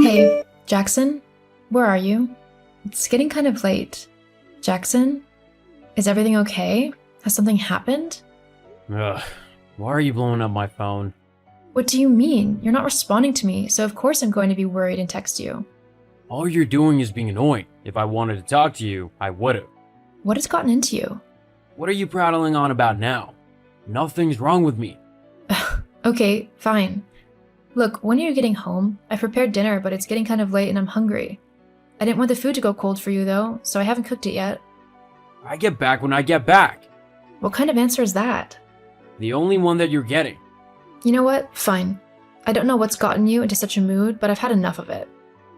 Hey, Jackson, where are you? It's getting kind of late. Jackson, is everything okay? Has something happened? Ugh, why are you blowing up my phone? What do you mean? You're not responding to me, so of course I'm going to be worried and text you. All you're doing is being annoying. If I wanted to talk to you, I would've. What has gotten into you? What are you prattling on about now? Nothing's wrong with me. Okay, fine. Look, when are you getting home? I prepared dinner, but it's getting kind of late and I'm hungry. I didn't want the food to go cold for you, though, so I haven't cooked it yet. I get back when I get back. What kind of answer is that? The only one that you're getting. You know what? Fine. I don't know what's gotten you into such a mood, but I've had enough of it.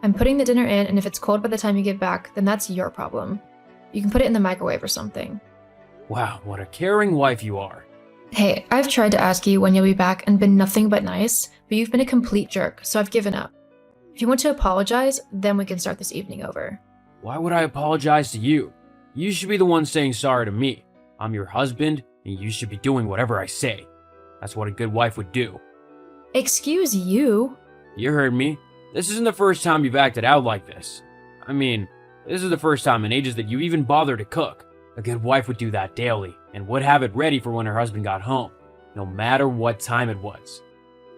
I'm putting the dinner in, and if it's cold by the time you get back, then that's your problem. You can put it in the microwave or something. Wow, what a caring wife you are. Hey, I've tried to ask you when you'll be back and been nothing but nice, but you've been a complete jerk, so I've given up. If you want to apologize, then we can start this evening over. Why would I apologize to you? You should be the one saying sorry to me. I'm your husband, and you should be doing whatever I say. That's what a good wife would do. Excuse you? You heard me. This isn't the first time you've acted out like this. I mean, this is the first time in ages that you even bother to cook. A good wife would do that daily, and would have it ready for when her husband got home, no matter what time it was.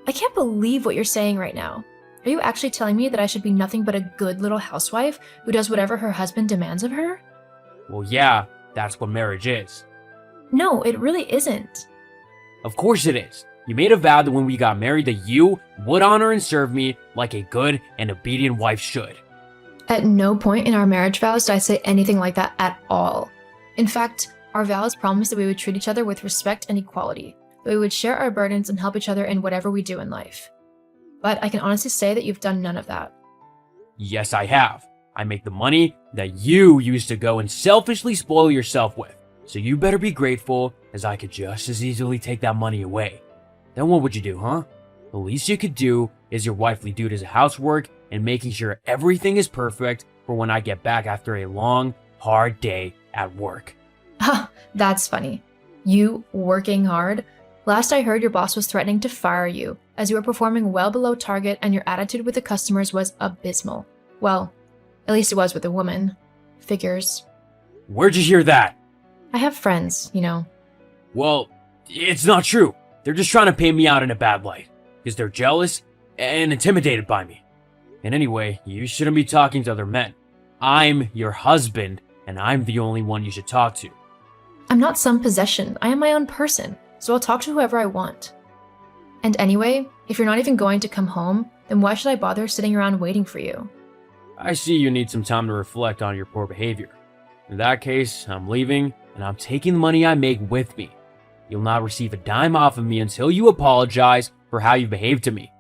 I can't believe what you're saying right now. Are you actually telling me that I should be nothing but a good little housewife who does whatever her husband demands of her? Well, yeah, that's what marriage is. No, it really isn't. Of course it is. You made a vow that when we got married that you would honor and serve me like a good and obedient wife should. At no point in our marriage vows did I say anything like that at all. In fact, our vows promised that we would treat each other with respect and equality, that we would share our burdens and help each other in whatever we do in life. But I can honestly say that you've done none of that. Yes, I have. I make the money that you used to go and selfishly spoil yourself with. So you better be grateful, as I could just as easily take that money away. Then what would you do, huh? The least you could do is your wifely duties of housework and making sure everything is perfect for when I get back after a long, hard day at work. Ha, that's funny. You working hard? Last I heard, your boss was threatening to fire you, as you were performing well below target and your attitude with the customers was abysmal. Well, at least it was with a woman. Figures. Where'd you hear that? I have friends, you know. Well, it's not true. They're just trying to paint me out in a bad light, because they're jealous and intimidated by me. And anyway, you shouldn't be talking to other men. I'm your husband, and I'm the only one you should talk to. I'm not some possession. I am my own person, so I'll talk to whoever I want. And anyway, if you're not even going to come home, then why should I bother sitting around waiting for you? I see you need some time to reflect on your poor behavior. In that case, I'm leaving, and I'm taking the money I make with me. You'll not receive a dime off of me until you apologize for how you behaved to me.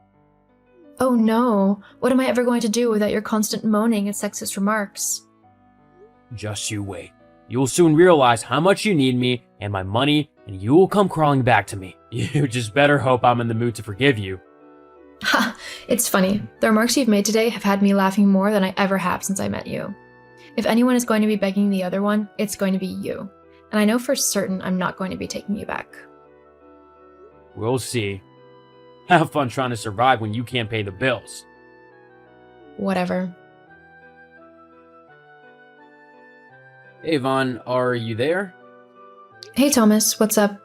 Oh no, what am I ever going to do without your constant moaning and sexist remarks? Just you wait. You'll soon realize how much you need me and my money, and you will come crawling back to me. You just better hope I'm in the mood to forgive you. Ha, it's funny. The remarks you've made today have had me laughing more than I ever have since I met you. If anyone is going to be begging the other one, it's going to be you. And I know for certain I'm not going to be taking you back. We'll see. Have fun trying to survive when you can't pay the bills. Whatever. Hey Vaughn, are you there? Hey Thomas, what's up?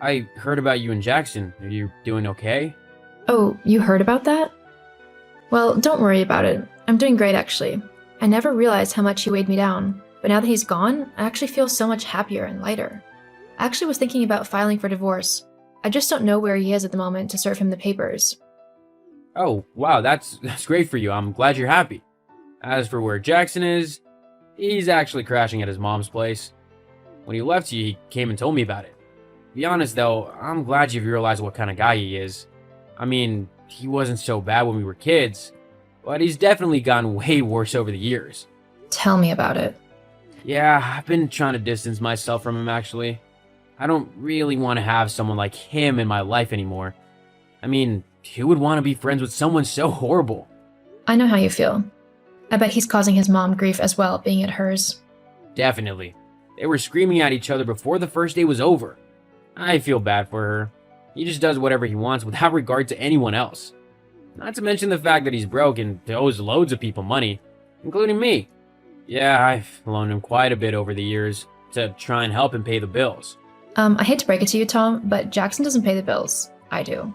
I heard about you and Jackson. Are you doing okay? Oh, you heard about that? Well, don't worry about it. I'm doing great actually. I never realized how much he weighed me down, but now that he's gone, I actually feel so much happier and lighter. I actually was thinking about filing for divorce. I just don't know where he is at the moment to serve him the papers. Oh, wow, that's great for you. I'm glad you're happy. As for where Jackson is, he's actually crashing at his mom's place. When he left you, he came and told me about it. To be honest though, I'm glad you've realized what kind of guy he is. I mean, he wasn't so bad when we were kids, but he's definitely gotten way worse over the years. Tell me about it. Yeah, I've been trying to distance myself from him actually. I don't really want to have someone like him in my life anymore. I mean, who would want to be friends with someone so horrible? I know how you feel. I bet he's causing his mom grief as well, being at hers. Definitely. They were screaming at each other before the first day was over. I feel bad for her. He just does whatever he wants without regard to anyone else. Not to mention the fact that he's broke and owes loads of people money, including me. Yeah, I've loaned him quite a bit over the years to try and help him pay the bills. I hate to break it to you, Tom, but Jackson doesn't pay the bills. I do.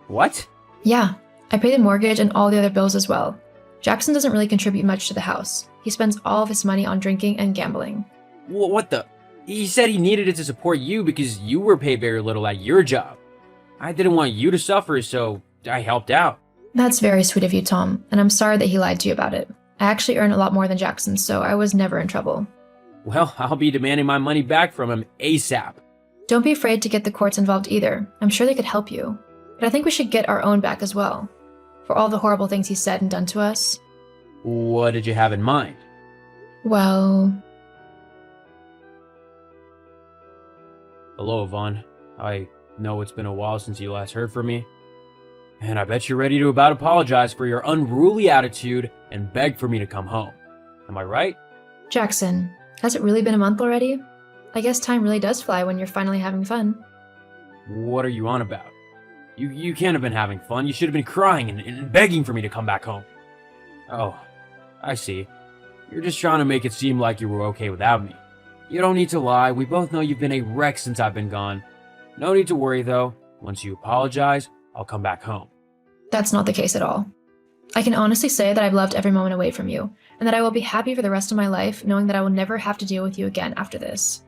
What? Yeah, I pay the mortgage and all the other bills as well. Jackson doesn't really contribute much to the house. He spends all of his money on drinking and gambling. What the? He said he needed it to support you because you were paid very little at your job. I didn't want you to suffer, so I helped out. That's very sweet of you, Tom, and I'm sorry that he lied to you about it. I actually earn a lot more than Jackson, so I was never in trouble. Well, I'll be demanding my money back from him ASAP. Don't be afraid to get the courts involved either. I'm sure they could help you. But I think we should get our own back as well. For all the horrible things he said and done to us. What did you have in mind? Well... Hello, Yvonne. I know it's been a while since you last heard from me. And I bet you're ready to about apologize for your unruly attitude and beg for me to come home. Am I right? Jackson, has it really been a month already? I guess time really does fly when you're finally having fun. What are you on about? You can't have been having fun. You should have been crying and begging for me to come back home. Oh, I see. You're just trying to make it seem like you were okay without me. You don't need to lie. We both know you've been a wreck since I've been gone. No need to worry, though. Once you apologize, I'll come back home. That's not the case at all. I can honestly say that I've loved every moment away from you, and that I will be happy for the rest of my life knowing that I will never have to deal with you again after this.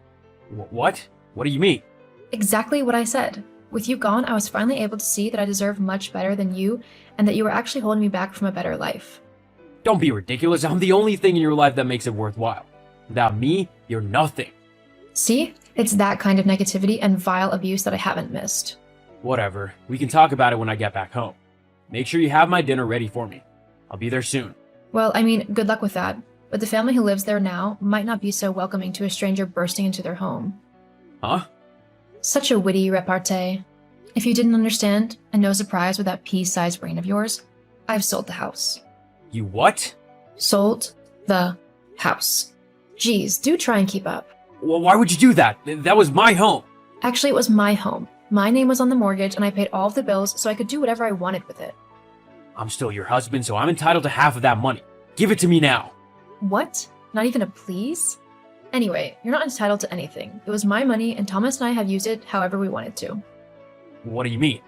What? What do you mean? Exactly what I said. With you gone, I was finally able to see that I deserve much better than you, and that you were actually holding me back from a better life. Don't be ridiculous. I'm the only thing in your life that makes it worthwhile. Without me, you're nothing. See? It's that kind of negativity and vile abuse that I haven't missed. Whatever. We can talk about it when I get back home. Make sure you have my dinner ready for me. I'll be there soon. Well, I mean, good luck with that, but the family who lives there now might not be so welcoming to a stranger bursting into their home. Huh? Such a witty repartee. If you didn't understand, and no surprise with that pea-sized brain of yours, I've sold the house. You what? Sold the house. Geez, do try and keep up. Well, why would you do that? That was my home. Actually, it was my home. My name was on the mortgage, and I paid all of the bills so I could do whatever I wanted with it. I'm still your husband, so I'm entitled to half of that money. Give it to me now. What? Not even a please? Anyway, you're not entitled to anything. It was my money, and Thomas and I have used it however we wanted to. What do you mean?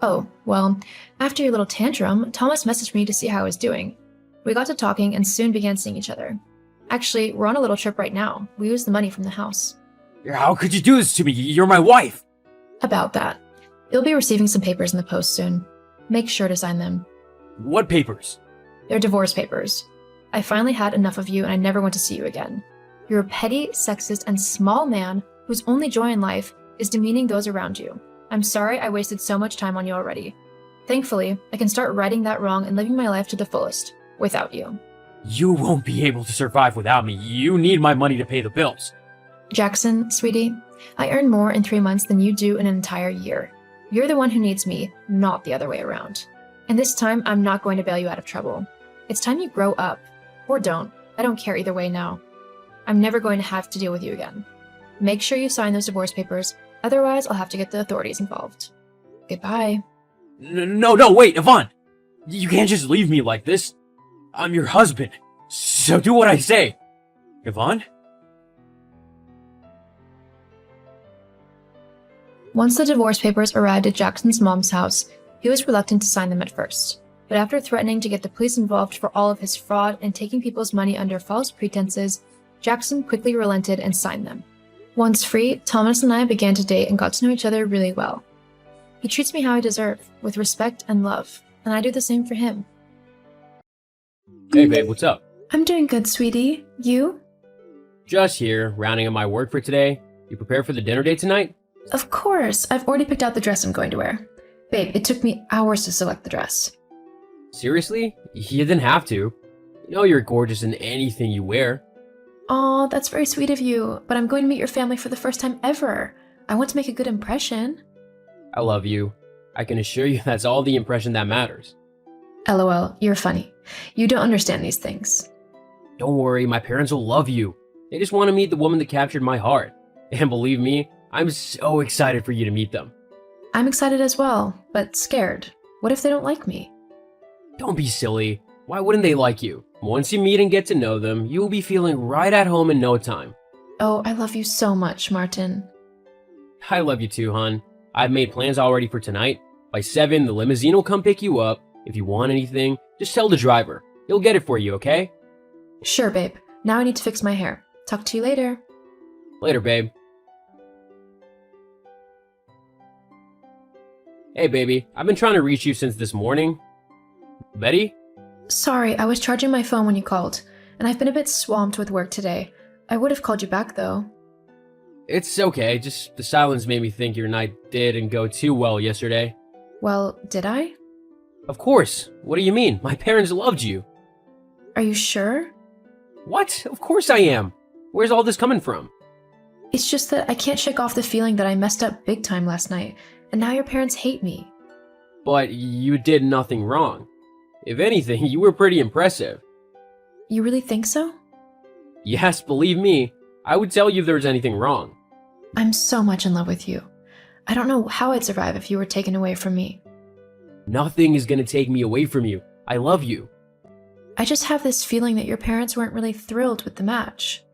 Oh, well, after your little tantrum, Thomas messaged me to see how I was doing. We got to talking and soon began seeing each other. Actually, we're on a little trip right now. We used the money from the house. How could you do this to me? You're my wife. About that. You'll be receiving some papers in the post soon. Make sure to sign them. What papers? They're divorce papers. I finally had enough of you and I never want to see you again. You're a petty, sexist, and small man whose only joy in life is demeaning those around you. I'm sorry I wasted so much time on you already. Thankfully, I can start righting that wrong and living my life to the fullest, without you. You won't be able to survive without me. You need my money to pay the bills. Jackson, sweetie, I earn more in 3 months than you do in an entire year. You're the one who needs me, not the other way around. And this time, I'm not going to bail you out of trouble. It's time you grow up. Or don't. I don't care either way now. I'm never going to have to deal with you again. Make sure you sign those divorce papers, otherwise I'll have to get the authorities involved. Goodbye. No, wait, Yvonne! You can't just leave me like this. I'm your husband, so do what I say. Yvonne? Once the divorce papers arrived at Jackson's mom's house, he was reluctant to sign them at first. But after threatening to get the police involved for all of his fraud and taking people's money under false pretenses, Jackson quickly relented and signed them. Once free, Thomas and I began to date and got to know each other really well. He treats me how I deserve, with respect and love, and I do the same for him. Hey babe, what's up? I'm doing good, sweetie. You? Just here, rounding up my work for today. You prepared for the dinner date tonight? Of course. I've already picked out the dress I'm going to wear. Babe, it took me hours to select the dress. Seriously? You didn't have to. You know you're gorgeous in anything you wear. Aw, that's very sweet of you, but I'm going to meet your family for the first time ever. I want to make a good impression. I love you. I can assure you that's all the impression that matters. LOL, you're funny. You don't understand these things. Don't worry, my parents will love you. They just want to meet the woman that captured my heart. And believe me, I'm so excited for you to meet them. I'm excited as well, but scared. What if they don't like me? Don't be silly. Why wouldn't they like you? Once you meet and get to know them, you will be feeling right at home in no time. Oh, I love you so much, Martin. I love you too, hon. I've made plans already for tonight. By 7, the limousine will come pick you up. If you want anything, just tell the driver. He'll get it for you, okay? Sure, babe. Now I need to fix my hair. Talk to you later. Later, babe. Hey, baby. I've been trying to reach you since this morning. Betty? Sorry, I was charging my phone when you called, and I've been a bit swamped with work today. I would have called you back, though. It's okay. Just the silence made me think your night didn't go too well yesterday. Well, did I? Of course. What do you mean? My parents loved you. Are you sure? What? Of course I am. Where's all this coming from? It's just that I can't shake off the feeling that I messed up big time last night, and now your parents hate me. But you did nothing wrong. If anything, you were pretty impressive. You really think so? Yes, believe me, I would tell you if there was anything wrong. I'm so much in love with you. I don't know how I'd survive if you were taken away from me. Nothing is gonna take me away from you. I love you. I just have this feeling that your parents weren't really thrilled with the match.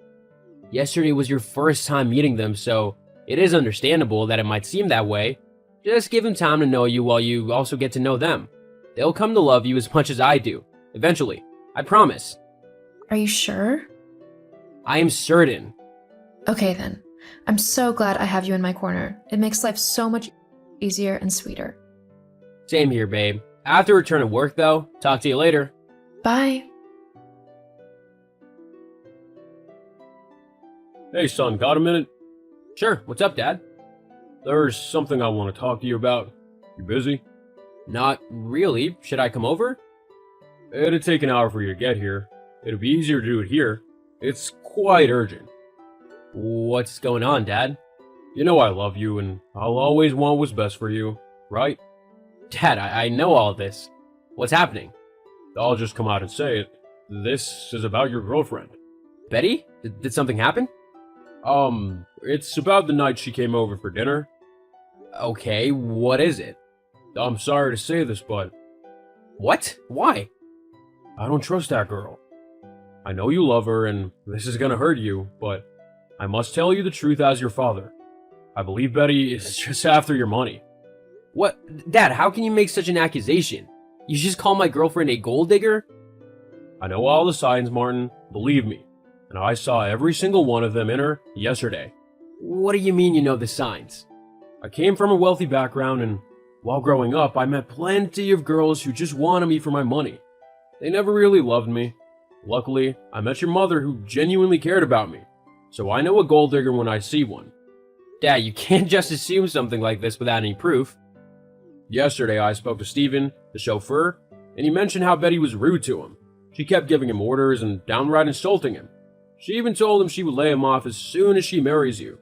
Yesterday was your first time meeting them, so it is understandable that it might seem that way. Just give them time to know you while you also get to know them. They'll come to love you as much as I do. Eventually. I promise. Are you sure? I am certain. Okay then. I'm so glad I have you in my corner. It makes life so much easier and sweeter. Same here, babe. I have to return to work, though. Talk to you later. Bye. Hey son, got a minute? Sure, what's up, Dad? There's something I want to talk to you about. You busy? Not really. Should I come over? It'd take an hour for you to get here. It'd be easier to do it here. It's quite urgent. What's going on, Dad? You know I love you and I'll always want what's best for you, right? Dad, I know all this. What's happening? I'll just come out and say it. This is about your girlfriend. Betty? Did something happen? It's about the night she came over for dinner. Okay, what is it? I'm sorry to say this, but What? Why? I don't trust that girl. I know you love her and this is gonna hurt you, but I must tell you the truth as your father. I believe Betty is just after your money. What? Dad, how can you make such an accusation? You just call my girlfriend a gold digger? I know all the signs, Martin, believe me. And I saw every single one of them in her yesterday. What do you mean you know the signs? I came from a wealthy background and while growing up, I met plenty of girls who just wanted me for my money. They never really loved me. Luckily, I met your mother who genuinely cared about me. So I know a gold digger when I see one. Dad, you can't just assume something like this without any proof. Yesterday, I spoke to Steven, the chauffeur, and he mentioned how Betty was rude to him. She kept giving him orders and downright insulting him. She even told him she would lay him off as soon as she marries you.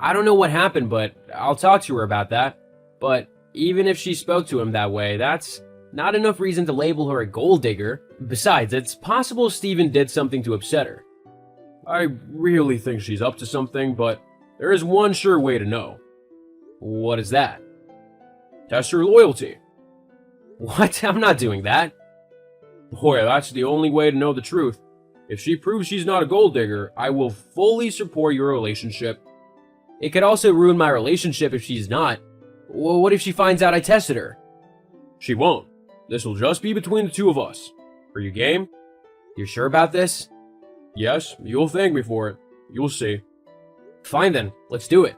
I don't know what happened, but I'll talk to her about that. But even if she spoke to him that way, that's not enough reason to label her a gold digger. Besides, it's possible Steven did something to upset her. I really think she's up to something, but there is one sure way to know. What is that? Test her loyalty. What? I'm not doing that. Boy, that's the only way to know the truth. If she proves she's not a gold digger, I will fully support your relationship. It could also ruin my relationship if she's not. Well, what if she finds out I tested her? She won't. This will just be between the two of us. Are you game? You're sure about this? Yes, you'll thank me for it. You'll see. Fine then, let's do it.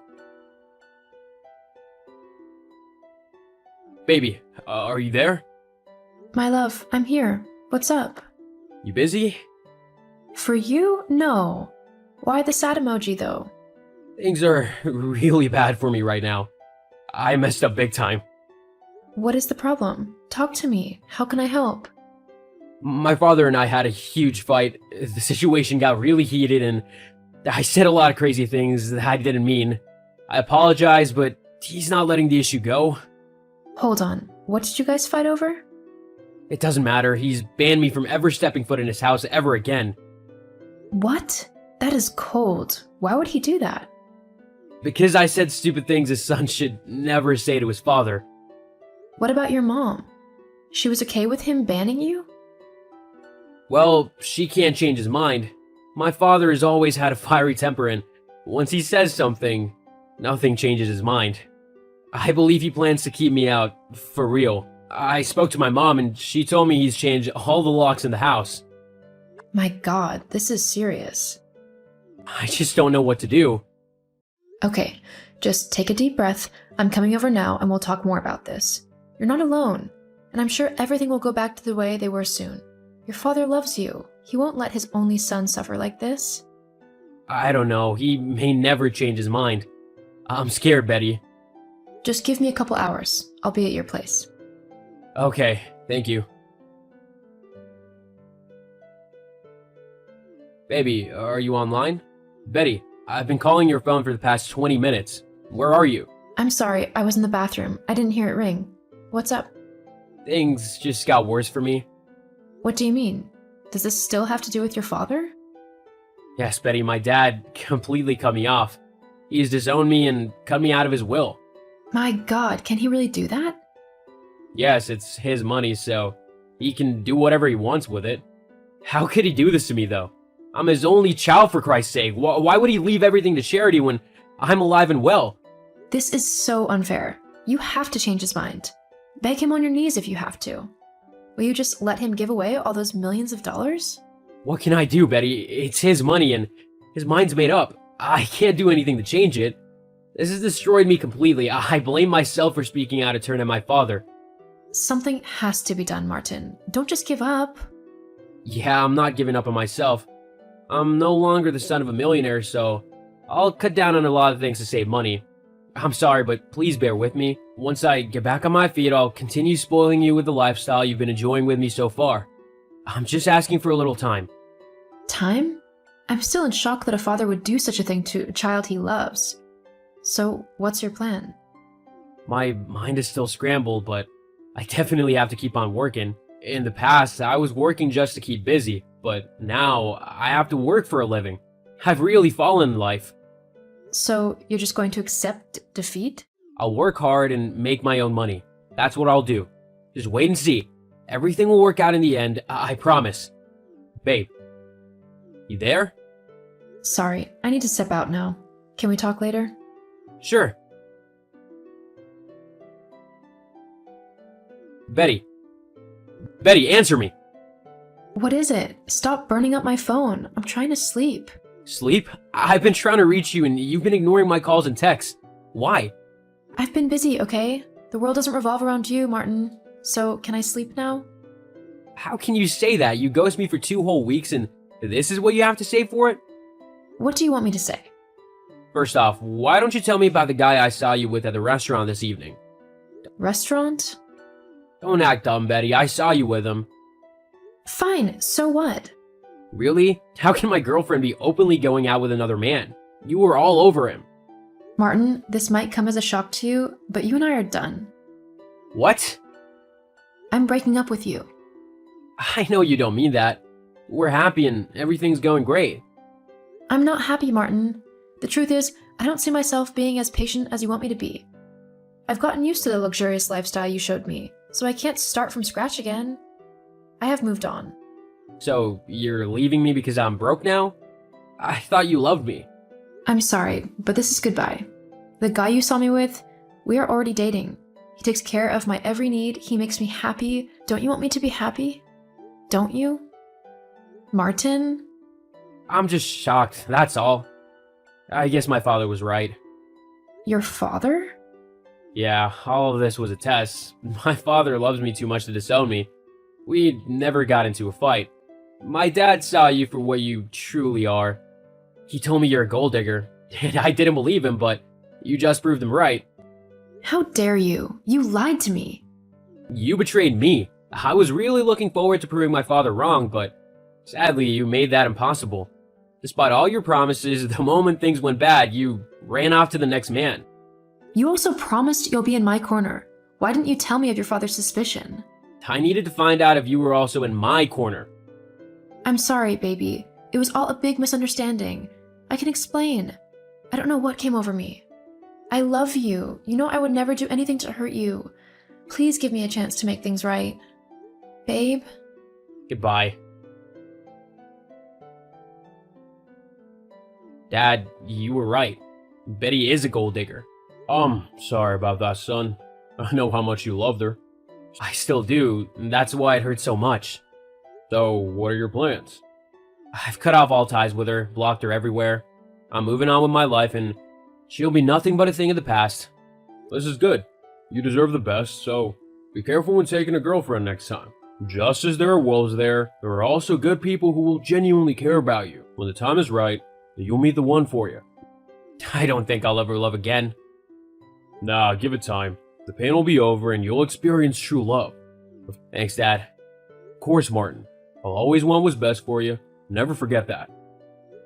Baby, are you there? My love, I'm here. What's up? You busy? For you? No. Why the sad emoji, though? Things are really bad for me right now. I messed up big time. What is the problem? Talk to me. How can I help? My father and I had a huge fight. The situation got really heated and I said a lot of crazy things that I didn't mean. I apologize, but he's not letting the issue go. Hold on. What did you guys fight over? It doesn't matter. He's banned me from ever stepping foot in his house ever again. What? That is cold. Why would he do that? Because I said stupid things his son should never say to his father. What about your mom? She was okay with him banning you? Well, she can't change his mind. My father has always had a fiery temper, and once he says something, nothing changes his mind. I believe he plans to keep me out, for real. I spoke to my mom, and she told me he's changed all the locks in the house. My god, this is serious. I just don't know what to do. Okay, just take a deep breath. I'm coming over now and we'll talk more about this. You're not alone, and I'm sure everything will go back to the way they were soon. Your father loves you. He won't let his only son suffer like this. I don't know. He may never change his mind. I'm scared, Betty. Just give me a couple hours. I'll be at your place. Okay, thank you. Baby, are you online? Betty, I've been calling your phone for the past 20 minutes. Where are you? I'm sorry, I was in the bathroom. I didn't hear it ring. What's up? Things just got worse for me. What do you mean? Does this still have to do with your father? Yes, Betty, my dad completely cut me off. He's disowned me and cut me out of his will. My god, can he really do that? Yes, it's his money, so he can do whatever he wants with it. How could he do this to me, though? I'm his only child, for Christ's sake. Why would he leave everything to charity when I'm alive and well? This is so unfair. You have to change his mind. Beg him on your knees if you have to. Will you just let him give away all those millions of dollars? What can I do, Betty? It's his money and his mind's made up. I can't do anything to change it. This has destroyed me completely. I blame myself for speaking out of turn at my father. Something has to be done, Martin. Don't just give up. Yeah, I'm not giving up on myself. I'm no longer the son of a millionaire, so I'll cut down on a lot of things to save money. I'm sorry, but please bear with me. Once I get back on my feet, I'll continue spoiling you with the lifestyle you've been enjoying with me so far. I'm just asking for a little time. Time? I'm still in shock that a father would do such a thing to a child he loves. So, what's your plan? My mind is still scrambled, but I definitely have to keep on working. In the past, I was working just to keep busy, but now I have to work for a living. I've really fallen in life. So, you're just going to accept defeat? I'll work hard and make my own money. That's what I'll do. Just wait and see. Everything will work out in the end, I promise. Babe, you there? Sorry, I need to step out now. Can we talk later? Sure. Betty. Betty, answer me. What is it? Stop burning up my phone. I'm trying to sleep. Sleep? I've been trying to reach you and you've been ignoring my calls and texts. Why? I've been busy, okay? The world doesn't revolve around you, Martin. So, can I sleep now? How can you say that? You ghost me for 2 whole weeks and this is what you have to say for it? What do you want me to say? First off, why don't you tell me about the guy I saw you with at the restaurant this evening? Restaurant? Don't act dumb, Betty. I saw you with him. Fine, so what? Really? How can my girlfriend be openly going out with another man? You were all over him. Martin, this might come as a shock to you, but you and I are done. What? I'm breaking up with you. I know you don't mean that. We're happy and everything's going great. I'm not happy, Martin. The truth is, I don't see myself being as patient as you want me to be. I've gotten used to the luxurious lifestyle you showed me, so I can't start from scratch again. I have moved on. So, you're leaving me because I'm broke now? I thought you loved me. I'm sorry, but this is goodbye. The guy you saw me with, we are already dating. He takes care of my every need, he makes me happy. Don't you want me to be happy? Don't you? Martin? I'm just shocked, that's all. I guess my father was right. Your father? Yeah, all of this was a test. My father loves me too much to disown me. We never got into a fight. My dad saw you for what you truly are. He told me you're a gold digger, and I didn't believe him, but you just proved him right. How dare you? You lied to me. You betrayed me. I was really looking forward to proving my father wrong, but sadly you made that impossible. Despite all your promises, the moment things went bad, you ran off to the next man. You also promised you'll be in my corner. Why didn't you tell me of your father's suspicion? I needed to find out if you were also in my corner. I'm sorry, baby. It was all a big misunderstanding. I can explain. I don't know what came over me. I love you. You know I would never do anything to hurt you. Please give me a chance to make things right. Babe? Goodbye. Dad, you were right. Betty is a gold digger. Sorry about that, son. I know how much you loved her. I still do, and that's why it hurts so much. So, what are your plans? I've cut off all ties with her, blocked her everywhere. I'm moving on with my life, and she'll be nothing but a thing of the past. This is good. You deserve the best, so be careful when taking a girlfriend next time. Just as there are wolves there are also good people who will genuinely care about you. When the time is right, you'll meet the one for you. I don't think I'll ever love again. Nah, give it time. The pain will be over and you'll experience true love. Thanks, Dad. Of course, Martin. I'll always want what's best for you. Never forget that.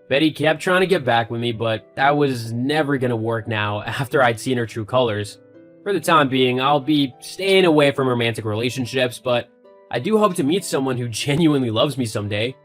Betty kept trying to get back with me, but that was never gonna work now after I'd seen her true colors. For the time being, I'll be staying away from romantic relationships, but I do hope to meet someone who genuinely loves me someday.